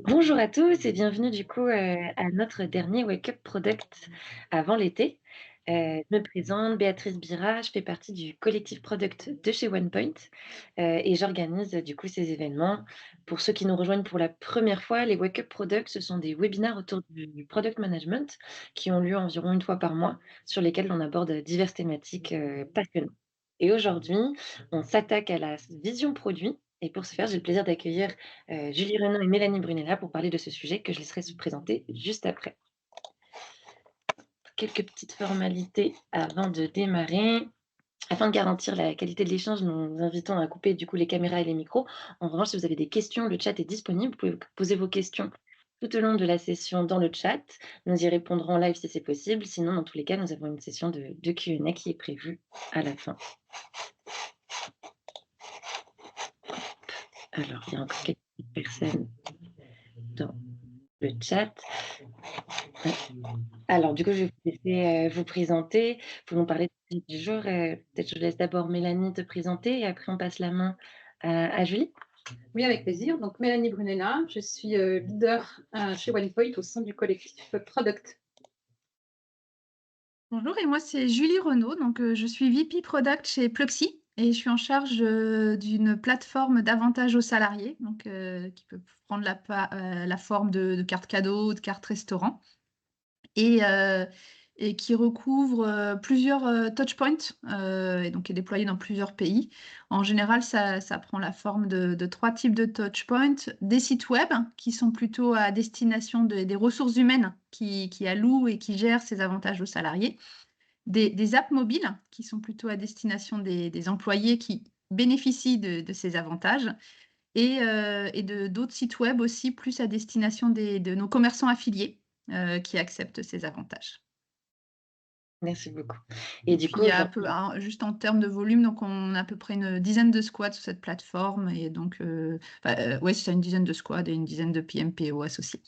Bonjour à tous et bienvenue du coup, à notre dernier Wake Up Product avant l'été. Je me présente, Béatrice Bira, je fais partie du collectif product de chez OnePoint, et j'organise, du coup ces événements. Pour ceux qui nous rejoignent pour la première fois, les Wake Up Product, ce sont des webinaires autour du product management qui ont lieu environ une fois par mois, sur lesquels on aborde diverses thématiques, passionnantes. Et aujourd'hui, on s'attaque à la vision produit et pour ce faire, j'ai le plaisir d'accueillir Julie Renaud et Mélanie Brunella pour parler de ce sujet que je laisserai se présenter juste après. Quelques petites formalités avant de démarrer. Afin de garantir la qualité de l'échange, nous invitons à couper du coup les caméras et les micros. En revanche, si vous avez des questions, le chat est disponible. Vous pouvez poser vos questions tout au long de la session dans le chat. Nous y répondrons en live si c'est possible. Sinon, dans tous les cas, nous avons une session de Q&A qui est prévue à la fin. Alors, il y a encore quelques personnes dans le chat. Alors, du coup, je vais vous laisser vous présenter, vous nous parler du jour. Peut-être je laisse d'abord Mélanie te présenter et après on passe la main à Julie. Oui, avec plaisir. Donc, Mélanie Brunella, je suis leader chez OnePoint au sein du collectif Product. Bonjour, et moi c'est Julie Renaud, donc je suis VP Product chez Pluxee et je suis en charge d'une plateforme d'avantages aux salariés, donc qui peut prendre la forme de carte cadeau, de carte restaurant, et, euh, et qui recouvre plusieurs touchpoints, et donc est déployée dans plusieurs pays. En général, ça prend la forme de trois types de touchpoints: des sites web qui sont plutôt à destination des ressources humaines qui allouent et qui gèrent ces avantages aux salariés, des apps mobiles qui sont plutôt à destination des employés qui bénéficient de ces avantages, et d'autres sites web aussi plus à destination de nos commerçants affiliés qui acceptent ces avantages. Merci beaucoup. Et Et du puis, coup, il y a aujourd'hui, juste en termes de volume, donc on a à peu près une dizaine de squads sur cette plateforme, et donc, ouais, c'est ça, une dizaine de squads et une dizaine de PMPO associés.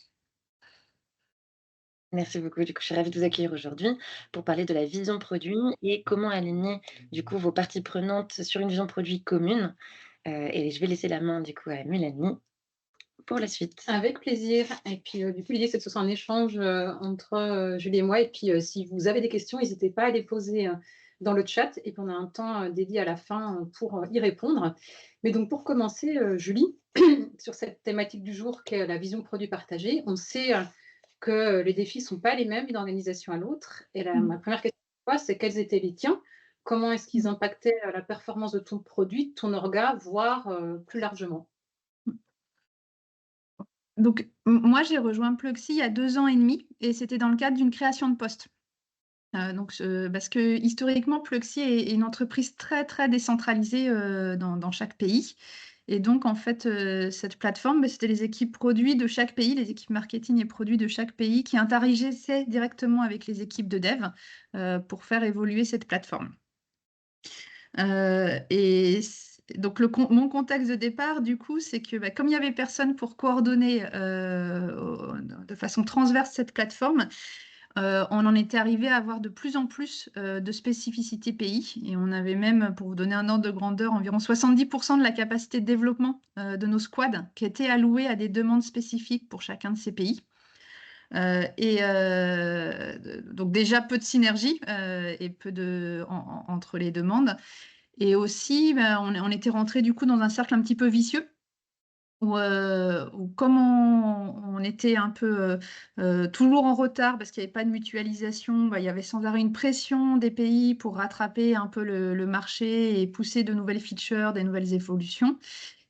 merci beaucoup. Du coup, je suis ravie de vous accueillir aujourd'hui pour parler de la vision produit et comment aligner du coup vos parties prenantes sur une vision produit commune. Et je vais laisser la main du coup à Mélanie pour la suite. Avec plaisir. Et puis, du coup, l'idée, c'est que ce soit un échange entre Julie et moi. Et puis, si vous avez des questions, n'hésitez pas à les poser dans le chat. Et puis, on a un temps dédié à la fin pour y répondre. Mais donc, pour commencer, Julie, sur cette thématique du jour qui est la vision produit partagée, on sait que les défis ne sont pas les mêmes d'une organisation à l'autre. Et ma première question pour toi, c'est quels étaient les tiens? Comment est-ce qu'ils impactaient la performance de ton produit, de ton orga, voire plus largement? Donc, moi, j'ai rejoint Pluxee il y a 2 ans et demi, et c'était dans le cadre d'une création de poste. Parce que historiquement, Pluxee est une entreprise très, très décentralisée dans chaque pays. Et donc, en fait, cette plateforme, c'était les équipes produits de chaque pays, les équipes marketing et produits de chaque pays qui interagissaient directement avec les équipes de dev pour faire évoluer cette plateforme. Donc, mon contexte de départ, du coup, c'est que comme il n'y avait personne pour coordonner de façon transverse cette plateforme, on en était arrivé à avoir de plus en plus de spécificités pays. Et on avait même, pour vous donner un ordre de grandeur, environ 70% de la capacité de développement de nos squads qui étaient alloués à des demandes spécifiques pour chacun de ces pays. Donc déjà peu de synergie et entre les demandes. Et aussi, on était rentré du coup dans un cercle un petit peu vicieux où comme on était un peu toujours en retard parce qu'il n'y avait pas de mutualisation, il y avait sans arrêt une pression des pays pour rattraper un peu le marché et pousser de nouvelles features, des nouvelles évolutions.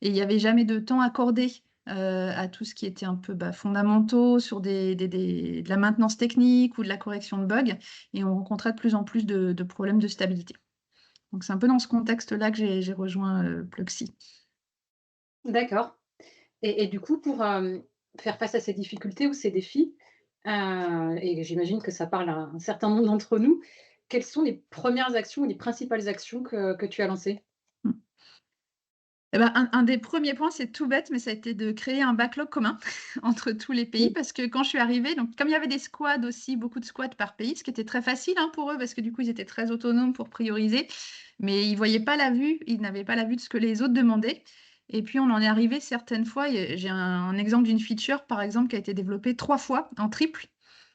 Et il n'y avait jamais de temps accordé à tout ce qui était un peu fondamentaux sur de la maintenance technique ou de la correction de bugs. Et on rencontrait de plus en plus de problèmes de stabilité. Donc c'est un peu dans ce contexte-là que j'ai rejoint Pluxee. D'accord. Et du coup, pour faire face à ces difficultés ou ces défis, et j'imagine que ça parle à un certain nombre d'entre nous, quelles sont les premières actions ou les principales actions que tu as lancées? Eh ben, un des premiers points, c'est tout bête, mais ça a été de créer un backlog commun entre tous les pays. Mmh. Parce que quand je suis arrivée, donc comme il y avait des squads aussi, beaucoup de squads par pays, ce qui était très facile pour eux, parce que du coup, ils étaient très autonomes pour prioriser, mais ils ne voyaient pas la vue, ils n'avaient pas la vue de ce que les autres demandaient. Et puis, on en est arrivé certaines fois, j'ai un exemple d'une feature, par exemple, qui a été développée 3 fois en triple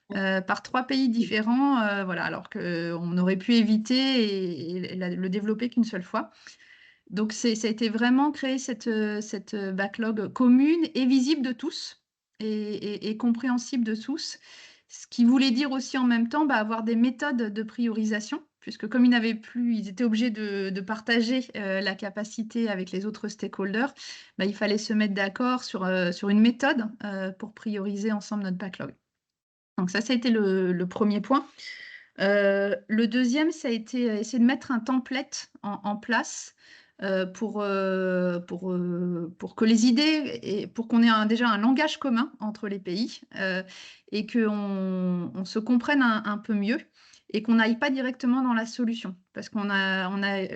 par 3 pays différents, voilà, alors qu'on aurait pu éviter et le développer qu'une seule fois. Donc, ça a été vraiment créer cette backlog commune et visible de tous et compréhensible de tous. Ce qui voulait dire aussi en même temps avoir des méthodes de priorisation, puisque comme ils étaient obligés de partager la capacité avec les autres stakeholders, il fallait se mettre d'accord sur une méthode pour prioriser ensemble notre backlog. Donc ça a été le premier point. Le deuxième, ça a été essayer de mettre un template en place pour que les idées, et pour qu'on ait déjà un langage commun entre les pays et qu'on se comprenne un peu mieux et qu'on n'aille pas directement dans la solution. Parce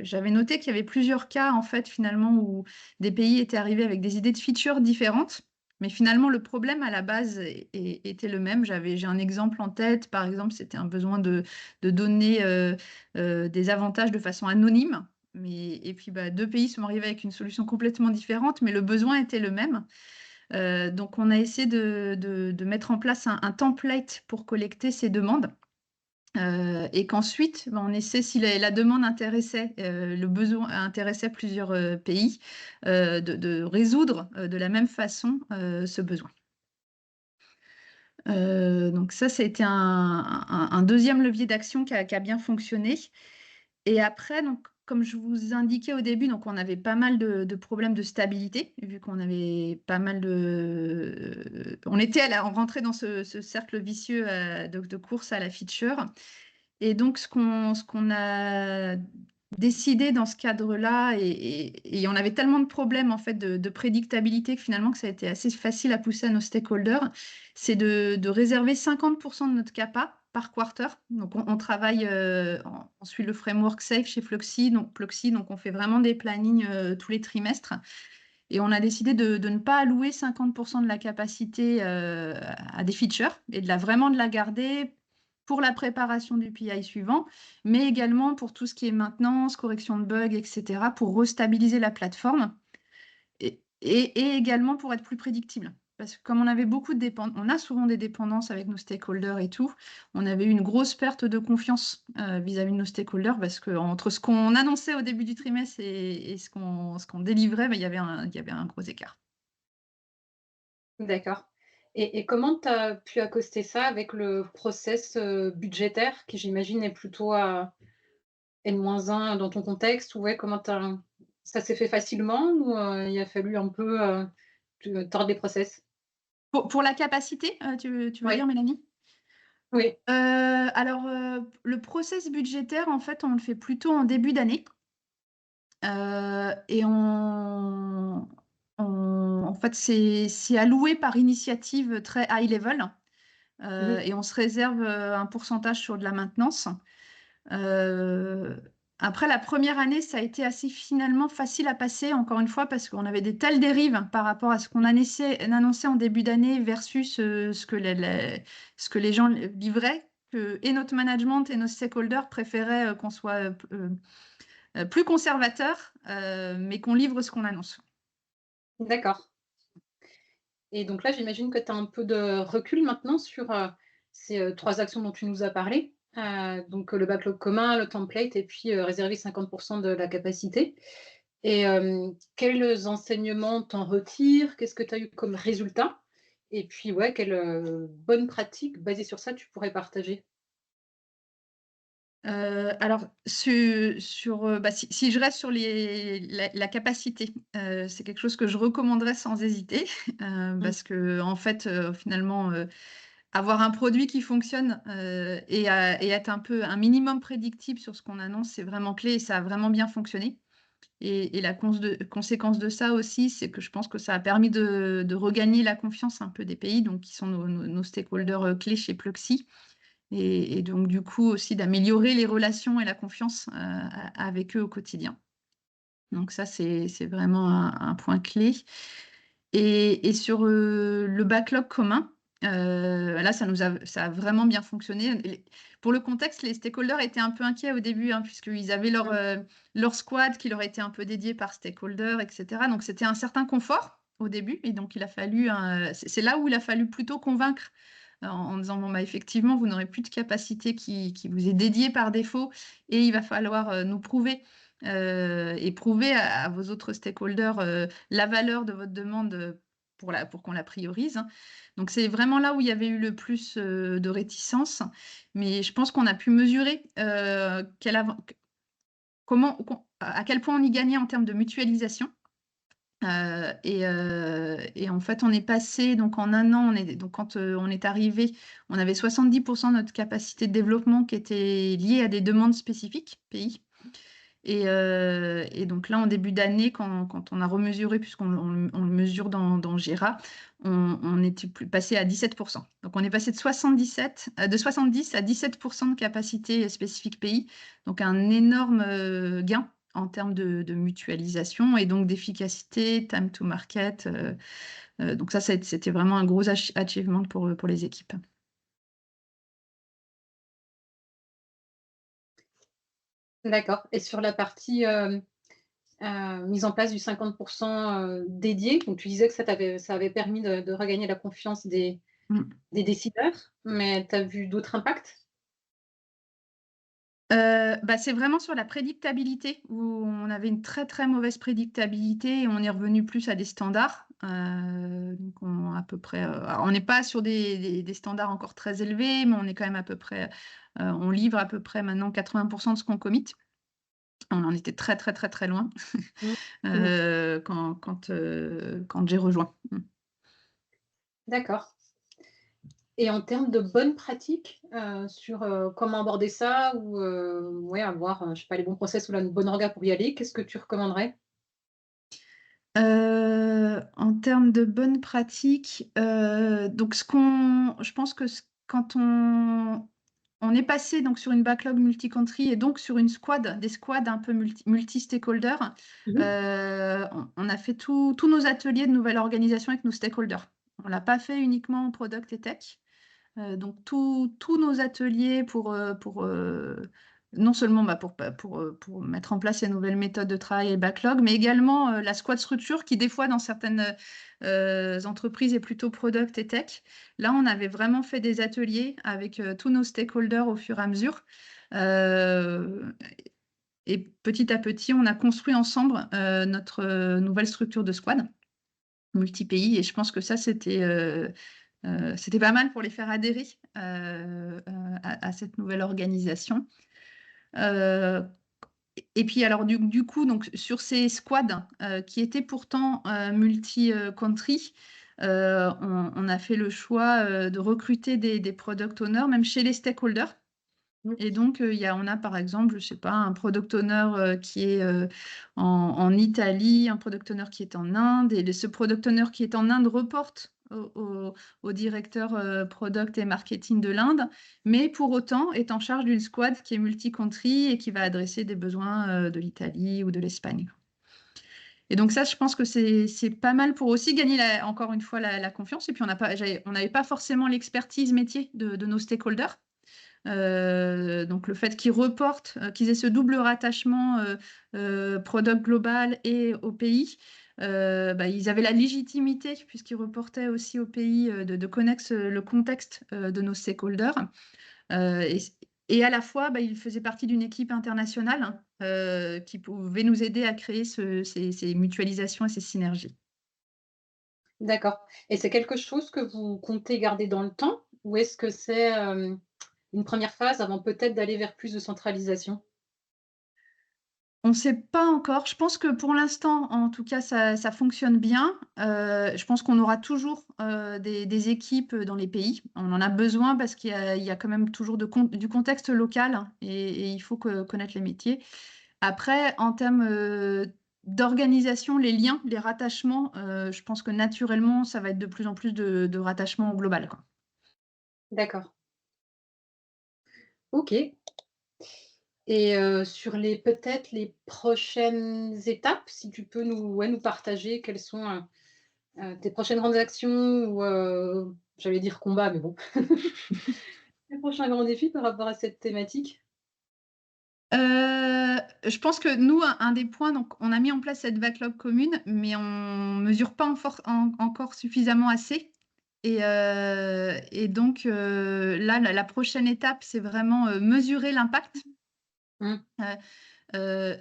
j'avais noté qu'il y avait plusieurs cas, en fait, finalement, où des pays étaient arrivés avec des idées de features différentes. Mais finalement, le problème à la base était le même. J'ai un exemple en tête. Par exemple, c'était un besoin de donner des avantages de façon anonyme. Et puis, 2 pays sont arrivés avec une solution complètement différente, mais le besoin était le même. Donc, on a essayé de mettre en place un template pour collecter ces demandes. Et qu'ensuite, on essaie, si la demande intéressait, le besoin intéressait plusieurs pays, de résoudre de la même façon ce besoin. Donc ça a été un deuxième levier d'action qui a bien fonctionné. Et après, donc, comme je vous indiquais au début, donc on avait pas mal de problèmes de stabilité, vu qu'on avait pas mal on rentrait dans ce cercle vicieux de course à la feature. Et donc, ce qu'on a décidé dans ce cadre-là, et on avait tellement de problèmes en fait de prédictabilité que finalement que ça a été assez facile à pousser à nos stakeholders, c'est de réserver 50% de notre CAPA par quarter. Donc, on travaille, on suit le framework SAFe chez Pluxee. Donc on fait vraiment des plannings tous les trimestres. Et on a décidé de ne pas allouer 50% de la capacité à des features et vraiment de la garder pour la préparation du PI suivant, mais également pour tout ce qui est maintenance, correction de bugs, etc., pour restabiliser la plateforme et également pour être plus prédictible. Parce que comme on avait on a souvent des dépendances avec nos stakeholders et tout, on avait eu une grosse perte de confiance vis-à-vis de nos stakeholders parce qu'entre ce qu'on annonçait au début du trimestre et ce qu'on délivrait, il y avait un gros écart. D'accord. Et comment tu as pu accoster ça avec le process budgétaire qui, j'imagine, est plutôt à N-1 dans ton contexte? Ou ouais, ça s'est fait facilement ou il a fallu un peu tordre les process? Pour la capacité, tu veux Oui, dire, Mélanie? oui. Alors, le process budgétaire, en fait, on le fait plutôt en début d'année. Et en fait, c'est alloué par initiative très high level. Mmh. Et on se réserve un pourcentage sur de la maintenance. Euh, Après, la première année, ça a été assez finalement facile à passer, encore une fois, parce qu'on avait des telles dérives par rapport à ce qu'on annonçait en début d'année versus ce que les gens livraient, et notre management et nos stakeholders préféraient qu'on soit plus conservateur, mais qu'on livre ce qu'on annonce. D'accord. Et donc là, j'imagine que tu as un peu de recul maintenant sur, ces, 3 actions dont tu nous as parlé. Donc, le backlog commun, le template et puis, réserver 50% de la capacité. Et quels enseignements t'en retires? Qu'est-ce que tu as eu comme résultat? Et puis, ouais, quelles, bonnes pratiques basées sur ça tu pourrais partager? Alors, si je reste sur la capacité, c'est quelque chose que je recommanderais sans hésiter, Mmh. parce que en fait, finalement, avoir un produit qui fonctionne et être un minimum prédictible sur ce qu'on annonce, c'est vraiment clé et ça a vraiment bien fonctionné. Et la conséquence de ça aussi, c'est que je pense que ça a permis de regagner la confiance un peu des pays, donc qui sont nos stakeholders clés chez Pluxee. Et donc, du coup, aussi d'améliorer les relations et la confiance avec eux au quotidien. Donc ça, c'est vraiment un point clé. Et sur le backlog commun, Là, ça a vraiment bien fonctionné. Pour le contexte, les stakeholders étaient un peu inquiets au début, hein, puisqu'ils avaient leur squad qui leur était un peu dédié par stakeholder, etc. Donc, c'était un certain confort au début. Et donc, c'est là où il a fallu plutôt convaincre en disant, bon, bah, effectivement, vous n'aurez plus de capacité qui vous est dédiée par défaut et il va falloir nous prouver et prouver à vos autres stakeholders la valeur de votre demande pour qu'on la priorise, hein. Donc, c'est vraiment là où il y avait eu le plus de réticence. Mais je pense qu'on a pu mesurer à quel point on y gagnait en termes de mutualisation. Et en fait, on est passé, donc en un an, quand on est arrivé, on avait 70% de notre capacité de développement qui était liée à des demandes spécifiques pays. Et donc là, en début d'année, quand on a remesuré, puisqu'on le mesure dans Jira, on était passé à 17%. Donc on est passé de 70 à 17% de capacité spécifique pays. Donc un énorme gain en termes de mutualisation et donc d'efficacité, time to market. Donc c'était vraiment un gros achievement pour les équipes. D'accord. Et sur la partie mise en place du 50% dédié, donc tu disais que ça avait permis de regagner la confiance Mm. des décideurs, mais tu as vu d'autres impacts? C'est vraiment sur la prédictabilité où on avait une très très mauvaise prédictabilité et on est revenu plus à des standards. Donc on n'est pas sur des standards encore très élevés, mais on est quand même à peu près, on livre à peu près maintenant 80% de ce qu'on commit. On en était très très très très loin Mmh. quand j'ai rejoint. D'accord. Et en termes de bonnes pratiques, sur, comment aborder ça ou, ouais, avoir, je sais pas, les bons process ou la bonne orga pour y aller, qu'est-ce que tu recommanderais? En termes de bonnes pratiques, donc je pense que quand on est passé donc sur une backlog multi-country et donc sur des squads un peu multi-stakeholders, Mmh mh. on a fait tous nos ateliers de nouvelle organisation avec nos stakeholders. On l'a pas fait uniquement en product et tech. Donc tous nos ateliers pour non seulement pour mettre en place ces nouvelles méthodes de travail et backlog, mais également la squad structure qui des fois dans certaines entreprises est plutôt product et tech. Là, on avait vraiment fait des ateliers avec tous nos stakeholders au fur et à mesure. Euh, et petit à petit, on a construit ensemble notre nouvelle structure de squad multi-pays. Et je pense que ça, c'était pas mal pour les faire adhérer à cette nouvelle organisation. Euh, et puis alors du coup, donc, sur ces squads qui étaient pourtant multi-country, on a fait le choix de recruter des product owners, même chez les stakeholders. Mmh. Et donc, on a par exemple, je sais pas, un product owner qui est en Italie, un product owner qui est en Inde, et ce product owner qui est en Inde reporte au directeur product et marketing de l'Inde, mais pour autant est en charge d'une squad qui est multi-country et qui va adresser des besoins de l'Italie ou de l'Espagne. Et donc ça, je pense que c'est pas mal pour aussi gagner encore une fois la confiance. Et puis on n'avait pas forcément l'expertise métier de nos stakeholders. Donc le fait qu'ils aient ce double rattachement product global et au pays, ils avaient la légitimité, puisqu'ils reportaient aussi au pays, de connaître le contexte de nos stakeholders. Euh, et, et à la fois, ils faisaient partie d'une équipe internationale qui pouvait nous aider à créer ces mutualisations et ces synergies. D'accord. Et c'est quelque chose que vous comptez garder dans le temps? Ou est-ce que c'est, une première phase avant peut-être d'aller vers plus de centralisation? On ne sait pas encore. Je pense que pour l'instant, en tout cas, ça fonctionne bien. Je pense qu'on aura toujours des équipes dans les pays. On en a besoin parce qu'il y a quand même toujours du contexte local, hein, et il faut connaître les métiers. Après, en termes d'organisation, les liens, les rattachements, je pense que naturellement, ça va être de plus en plus de rattachements au global, quoi. D'accord. OK. Et sur peut-être les prochaines étapes, si tu peux nous partager quelles sont, tes prochaines grandes actions ou j'allais dire combat, mais bon. Les prochains grands défis par rapport à cette thématique? Je pense que nous, un des points, donc on a mis en place cette backlog commune, mais on mesure pas encore suffisamment assez. Et donc là, la prochaine étape, c'est vraiment mesurer l'impact. Mmh.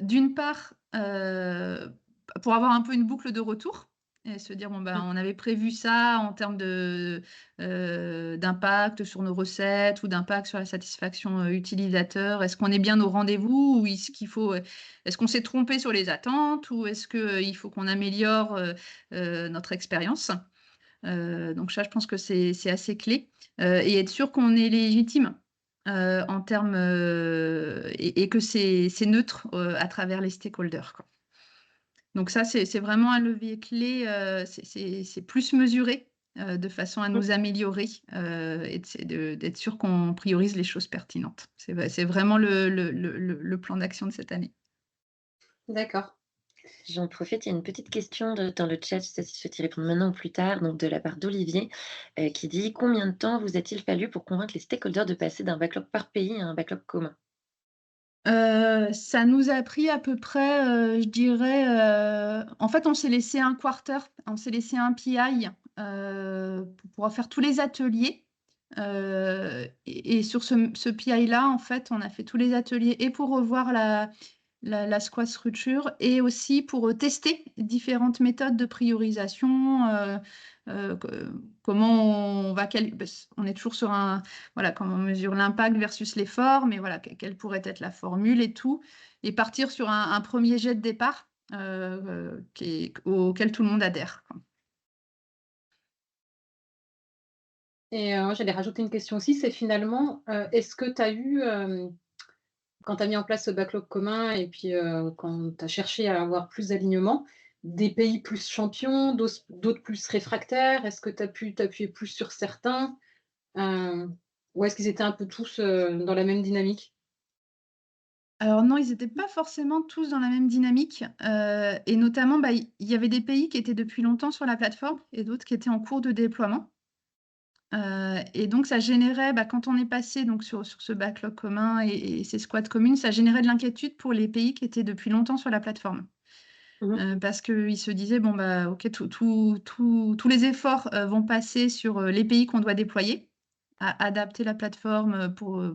D'une part, pour avoir un peu une boucle de retour et se dire: «Bon, ben, Mmh. on avait prévu ça en termes d'impact sur nos recettes ou d'impact sur la satisfaction, utilisateur. Est-ce qu'on est bien au rendez-vous ou est-ce qu'on s'est trompé sur les attentes ou est-ce que, il faut qu'on améliore, notre expérience?» Donc ça, je pense que c'est assez clé, et être sûr qu'on est légitime, en termes, et que c'est neutre, à travers les stakeholders, quoi. Donc ça, c'est vraiment un levier clé, c'est plus mesuré, de façon à nous améliorer, et d'être sûr qu'on priorise les choses pertinentes. C'est vraiment le plan d'action de cette année. D'accord. J'en profite, il y a une petite question dans le chat, je ne sais pas si tu souhaites y répondre maintenant ou plus tard, donc de la part d'Olivier, qui dit: «Combien de temps vous a-t-il fallu pour convaincre les stakeholders de passer d'un backlog par pays à un backlog commun?» Ça nous a pris à peu près, je dirais, en fait, on s'est laissé un quarter, on s'est laissé un PI, pour pouvoir faire tous les ateliers, et sur ce PI-là, en fait, on a fait tous les ateliers et pour revoir la squat structure et aussi pour, tester différentes méthodes de priorisation, comment on va on est toujours sur voilà, comment on mesure l'impact versus l'effort, mais voilà, quelle pourrait être la formule et tout et partir sur un 1er jet de départ, auquel tout le monde adhère, quoi. Et moi, j'allais rajouter une question aussi, c'est finalement, est-ce que tu as eu, quand tu as mis en place ce backlog commun et puis, quand tu as cherché à avoir plus d'alignement, des pays plus champions, d'autres plus réfractaires? Est-ce que tu as pu t'appuyer plus sur certains? Heu, ou est-ce qu'ils étaient un peu tous, dans la même dynamique? Alors non, ils étaient pas forcément tous dans la même dynamique, et notamment, bah, il y avait des pays qui étaient depuis longtemps sur la plateforme et d'autres qui étaient en cours de déploiement. Et donc ça générait, bah, quand on est passé donc sur ce backlog commun et ces squads communes, ça générait de l'inquiétude pour les pays qui étaient depuis longtemps sur la plateforme. Mmh. Parce qu'ils se disaient: «Bon, bah, OK, tous les efforts, vont passer sur, les pays qu'on doit déployer, à adapter la plateforme, pour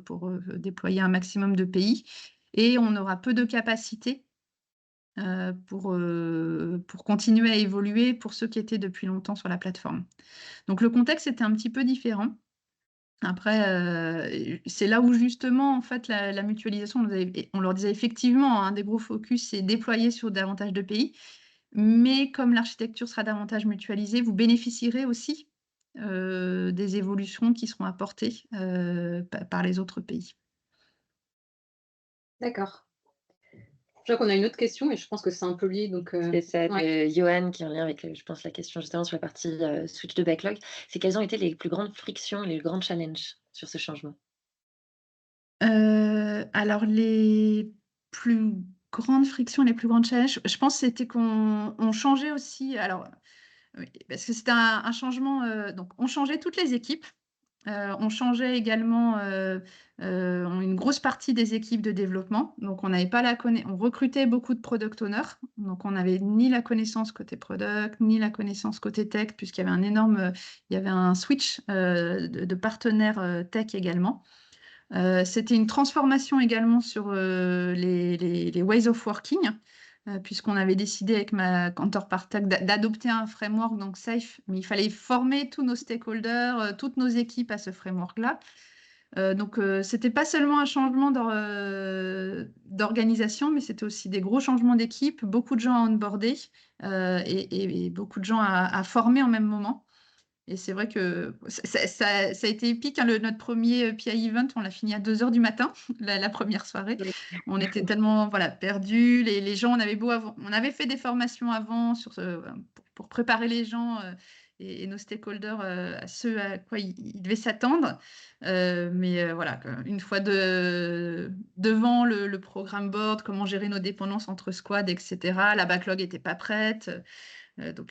déployer un maximum de pays et on aura peu de capacité, pour continuer à évoluer pour ceux qui étaient depuis longtemps sur la plateforme». Donc le contexte était un petit peu différent. Après, c'est là où justement, en fait, la mutualisation, on leur disait effectivement, un des gros focus, c'est déployer sur davantage de pays. Mais comme l'architecture sera davantage mutualisée, vous bénéficierez aussi, des évolutions qui seront apportées, par les autres pays. D'accord. Je vois qu'on a une autre question et je pense que c'est un peu lié donc C'est ça, ouais. de Johan qui est en lien avec, je pense, la question justement sur la partie, switch de backlog. C'est quelles ont été les plus grandes frictions, les grands challenges sur ce changement? Alors les plus grandes frictions, les plus grands challenges, je pense que c'était qu'on changeait aussi alors, oui, parce que c'était un changement, donc on changeait toutes les équipes. On changeait également, une grosse partie des équipes de développement. Donc on n'avait pas on recrutait beaucoup de product owners, donc on n'avait ni la connaissance côté product, ni la connaissance côté tech, puisqu'il y avait il y avait un switch, de partenaires, tech également. C'était une transformation également sur, les ways of working, puisqu'on avait décidé avec ma counterpart tech d'adopter un framework, donc SAFe, mais il fallait former tous nos stakeholders, toutes nos équipes à ce framework-là. Donc, c'était pas seulement un changement d'organisation, mais c'était aussi des gros changements d'équipe, beaucoup de gens à onboarder, et beaucoup de gens à former en même moment. Et c'est vrai que ça a été épique, hein, notre premier PI event, on l'a fini à 2 heures du matin, la première soirée. Oui. On était tellement, voilà, perdus. Les gens, on avait fait des formations avant pour préparer les gens, et nos stakeholders, à ce à quoi ils devaient s'attendre. Mais voilà, une fois devant le programme board, comment gérer nos dépendances entre squads et cetera. La backlog était pas prête. Bon,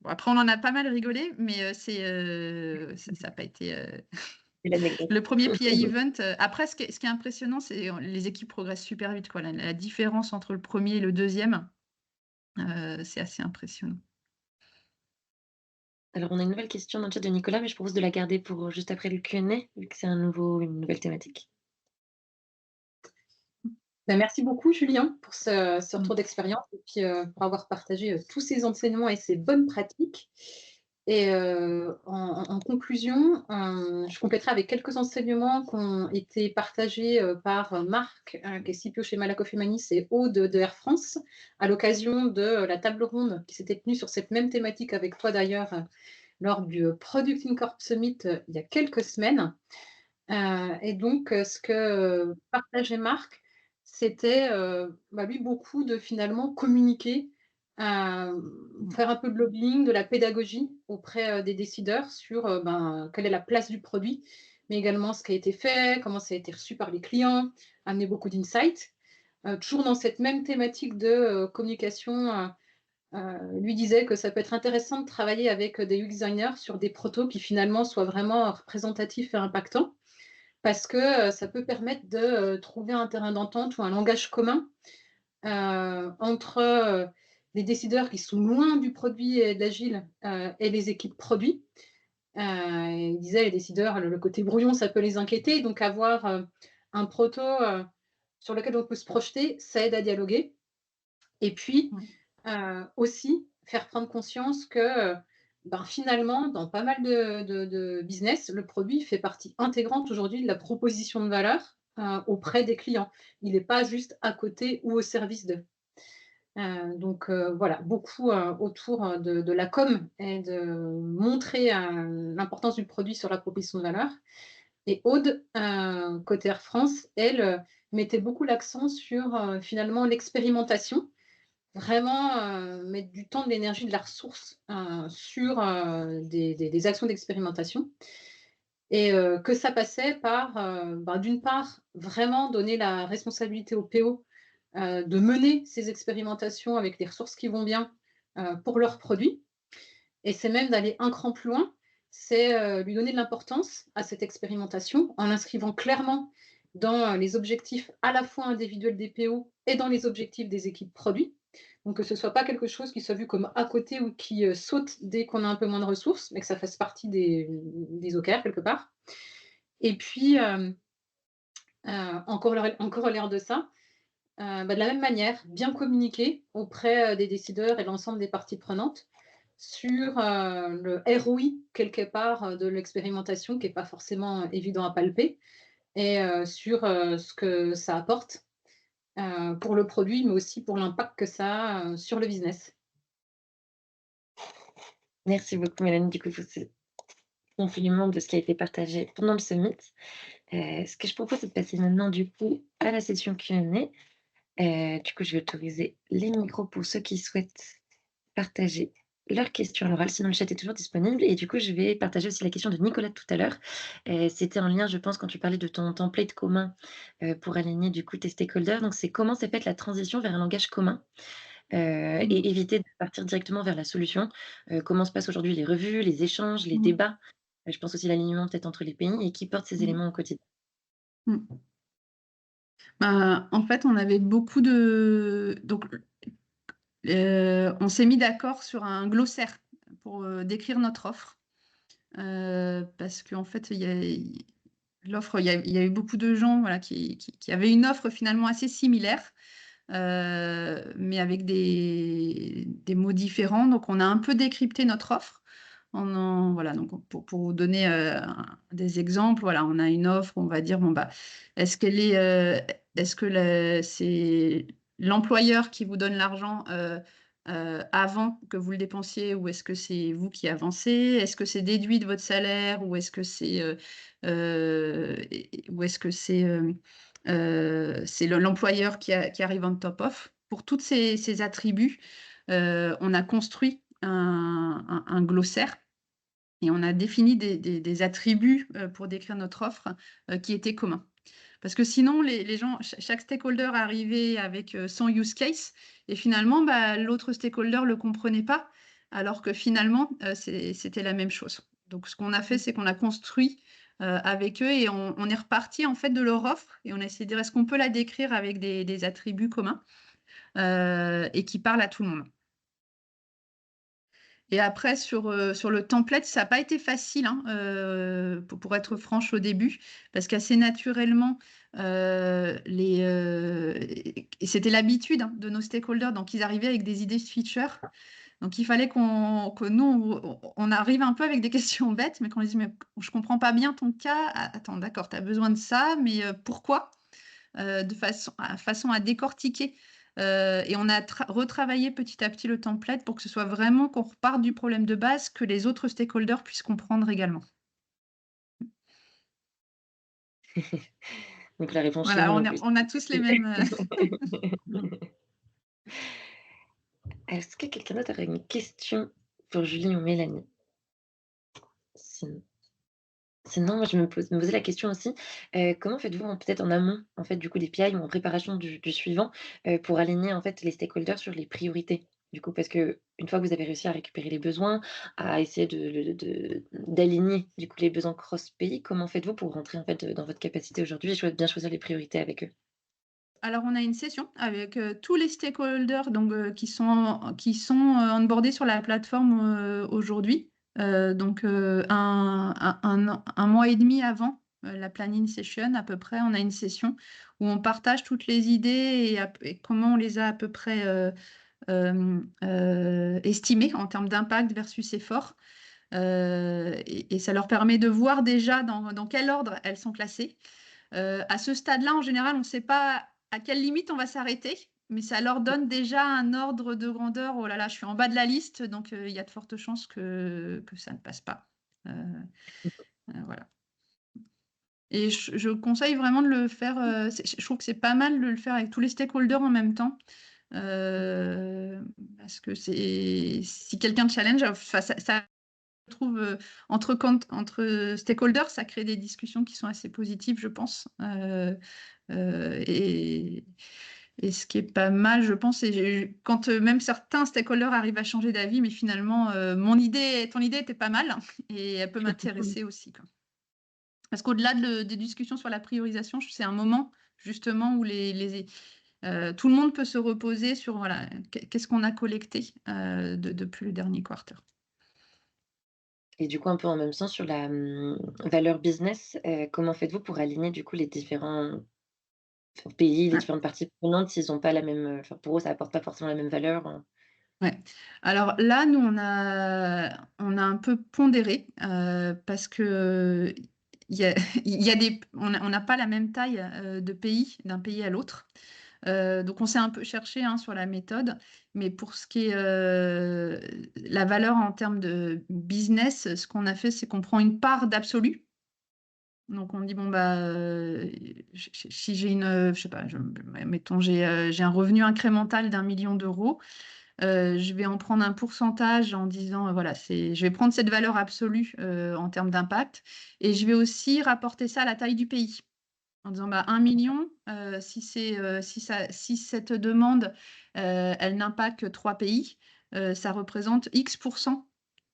après, on en a pas mal rigolé, mais ça n'a pas été C'est l'anecdote. le premier PI event. Après, ce qui est impressionnant, c'est les équipes progressent super vite, quoi. La différence entre le premier et le deuxième, c'est assez impressionnant. Alors, on a une nouvelle question dans le chat de Nicolas, mais je propose de la garder pour juste après le Q&A, vu que c'est une nouvelle thématique. Merci beaucoup, Julien, pour ce retour d'expérience et puis pour avoir partagé tous ces enseignements et ces bonnes pratiques. Et en conclusion, je compléterai avec quelques enseignements qui ont été partagés par Marc, qui est CPO chez Malakoff Humanis, et Aude de Air France, à l'occasion de la table ronde qui s'était tenue sur cette même thématique avec toi d'ailleurs lors du Product Incorp Summit il y a quelques semaines. Et donc, ce que partageait Marc, c'était lui, beaucoup de finalement communiquer, faire un peu de lobbying, de la pédagogie auprès des décideurs sur quelle est la place du produit, mais également ce qui a été fait, comment ça a été reçu par les clients, amener beaucoup d'insights. Toujours dans cette même thématique de communication, lui disait que ça peut être intéressant de travailler avec des UX designers sur des protos qui finalement soient vraiment représentatifs et impactants, parce que ça peut permettre de trouver un terrain d'entente ou un langage commun entre les décideurs qui sont loin du produit et de l'agile et les équipes produits. Il disait, les décideurs, le côté brouillon, ça peut les inquiéter. Donc, avoir un proto sur lequel on peut se projeter, ça aide à dialoguer. Et puis, aussi, faire prendre conscience que finalement, dans pas mal de business, le produit fait partie intégrante aujourd'hui de la proposition de valeur auprès des clients. Il n'est pas juste à côté ou au service d'eux. Donc voilà, beaucoup autour de la com et de montrer l'importance du produit sur la proposition de valeur. Et Aude, côté Air France, elle mettait beaucoup l'accent sur finalement l'expérimentation. Vraiment mettre du temps, de l'énergie, de la ressource sur des actions d'expérimentation. Et que ça passait par, d'une part, vraiment donner la responsabilité au PO de mener ces expérimentations avec les ressources qui vont bien pour leurs produits. Et c'est même d'aller un cran plus loin, c'est lui donner de l'importance à cette expérimentation en l'inscrivant clairement dans les objectifs à la fois individuels des PO et dans les objectifs des équipes produits. Donc que ce ne soit pas quelque chose qui soit vu comme à côté ou qui saute dès qu'on a un peu moins de ressources, mais que ça fasse partie des OKR quelque part. Et puis, en corollaire de ça, de la même manière, bien communiquer auprès des décideurs et l'ensemble des parties prenantes sur le ROI, quelque part, de l'expérimentation, qui n'est pas forcément évident à palper, et sur ce que ça apporte pour le produit, mais aussi pour l'impact que ça a sur le business. Merci beaucoup, Mélanie, du coup, pour ce complément de ce qui a été partagé pendant le summit. Ce que je propose, c'est de passer maintenant, du coup, à la session Q&A. Du coup, je vais autoriser les micros pour ceux qui souhaitent partager leurs questions à l'oral, sinon le chat est toujours disponible. Et du coup, je vais partager aussi la question de Nicolas tout à l'heure. C'était en lien, je pense, quand tu parlais de ton template commun pour aligner du coup tes stakeholders. Donc, c'est comment s'est faite la transition vers un langage commun et éviter de partir directement vers la solution. Comment se passent aujourd'hui les revues, les échanges, les débats. Je pense aussi l'alignement peut-être entre les pays et qui porte ces éléments au quotidien. En fait, on avait beaucoup de... Donc, on s'est mis d'accord sur un glossaire pour décrire notre offre. Parce qu'en fait, l'offre, il y a eu beaucoup de gens qui avaient une offre finalement assez similaire, mais avec des mots différents. Donc, on a un peu décrypté notre offre. Donc pour vous donner des exemples, on a une offre, on va dire, est-ce que c'est l'employeur qui vous donne l'argent avant que vous le dépensiez, ou est-ce que c'est vous qui avancez? Est-ce que c'est déduit de votre salaire, ou est-ce que c'est l'employeur qui arrive en top off? Pour tous ces attributs, on a construit un glossaire. Et on a défini des attributs pour décrire notre offre qui étaient communs. Parce que sinon, les gens, chaque stakeholder arrivait avec son use case, et finalement, l'autre stakeholder ne le comprenait pas. alors que finalement, c'était la même chose. Donc ce qu'on a fait, c'est qu'on a construit, avec eux et on est reparti en fait de leur offre et on a essayé de dire: «Est-ce qu'on peut la décrire avec des attributs communs, et qui parlent à tout le monde?» Et après sur le template, ça n'a pas été facile, hein, pour être franche au début, parce qu'assez naturellement, et c'était l'habitude, hein, de nos stakeholders, donc ils arrivaient avec des idées de features. Donc il fallait que nous, on arrive un peu avec des questions bêtes, mais qu'on les dise: «Mais je comprends pas bien ton cas. Ah, attends, d'accord, tu as besoin de ça, mais pourquoi?» De façon à décortiquer, et on a retravaillé petit à petit le template pour que ce soit vraiment qu'on reparte du problème de base, que les autres stakeholders puissent comprendre également. Donc la réponse chez nous Voilà, non plus. on a tous les mêmes, Est-ce que quelqu'un d'autre aurait une question pour Julie ou Mélanie? Sinon sinon moi je me posais la question aussi, comment faites-vous peut-être en amont, en fait, du coup des PI ou en préparation du suivant, pour aligner en fait les stakeholders sur les priorités? Du coup, parce qu'une fois que vous avez réussi à récupérer les besoins, à essayer d'aligner du coup les besoins cross pays, comment faites-vous pour rentrer en fait, dans votre capacité aujourd'hui et bien choisir les priorités avec eux? Alors, on a une session avec, tous les stakeholders donc, onboardés sur la plateforme, aujourd'hui. Donc, un mois et demi avant, la planning session à peu près, on a une session où on partage toutes les idées et comment on les a à peu près, estimées en termes d'impact versus effort. Et ça leur permet de voir déjà dans quel ordre elles sont classées. À ce stade-là, en général, on ne sait pas à quelle limite on va s'arrêter, mais ça leur donne déjà un ordre de grandeur. Oh là là, je suis en bas de la liste, donc il y a de fortes chances que ça ne passe pas. Voilà. Et je conseille vraiment de le faire. Je trouve que c'est pas mal de le faire avec tous les stakeholders en même temps. Parce que si quelqu'un challenge, enfin, ça trouve entre stakeholders, ça crée des discussions qui sont assez positives, je pense. Et ce qui est pas mal, je pense, c'est quand même certains stakeholders arrivent à changer d'avis, mais finalement, ton idée était pas mal et elle peut m'intéresser aussi, quoi. Parce qu'au-delà des discussions sur la priorisation, c'est un moment justement où tout le monde peut se reposer sur voilà, qu'est-ce qu'on a collecté depuis le dernier quarter. Et du coup, un peu en même sens sur la, valeur business, comment faites-vous pour aligner du coup les différents pays, les Ouais. différentes parties prenantes s'ils ont pas la même, enfin pour eux ça apporte pas forcément la même valeur, Ouais. Alors là, nous, on a un peu pondéré, parce que, il y a il y a on n'a pas la même taille, de pays, d'un pays à l'autre. Donc on s'est un peu cherché, hein, sur la méthode, mais pour ce qui est, la valeur en termes de business, ce qu'on a fait, c'est qu'on prend une part d'absolu. Donc on dit: «Bon, bah, si j'ai je sais pas, mettons, j'ai un revenu incrémental d'1 million d'euros. Je vais en prendre un pourcentage en disant, voilà, je vais prendre cette valeur absolue, en termes d'impact et je vais aussi rapporter ça à la taille du pays. En disant, bah, 1 000 000, si cette demande, elle n'impacte que 3 pays, ça représente X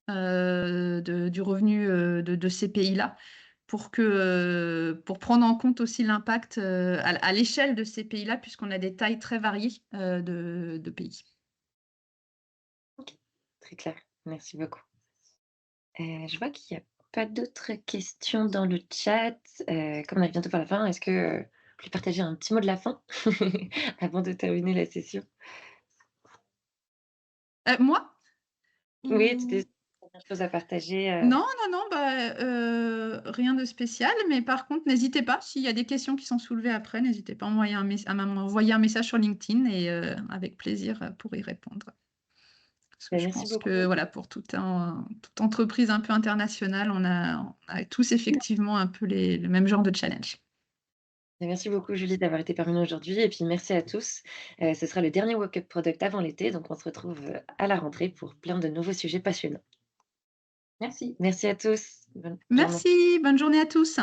du revenu, de ces pays-là pour prendre en compte aussi l'impact, à l'échelle de ces pays-là puisqu'on a des tailles très variées, de pays. OK, très clair. Merci beaucoup. Je vois qu'il y a pas d'autres questions dans le chat, comme on arrive bientôt vers la fin, est-ce que, vous voulez partager un petit mot de la fin avant de terminer la session? Moi? Oui, tu des Ou dernières choses à partager, non, non, non, bah, rien de spécial, mais par contre, n'hésitez pas, s'il y a des questions qui sont soulevées après, n'hésitez pas à m'envoyer un message sur LinkedIn et avec plaisir, pour y répondre. Parce que je merci pense beaucoup. que, voilà, pour toute entreprise un peu internationale, on a tous effectivement un peu le même genre de challenge. Merci beaucoup Julie d'avoir été parmi nous aujourd'hui et puis merci à tous. Ce sera le dernier Wake Up Product avant l'été, donc on se retrouve, à la rentrée pour plein de nouveaux sujets passionnants. Merci. Merci à tous. Bonne journée. Merci, bonne journée à tous.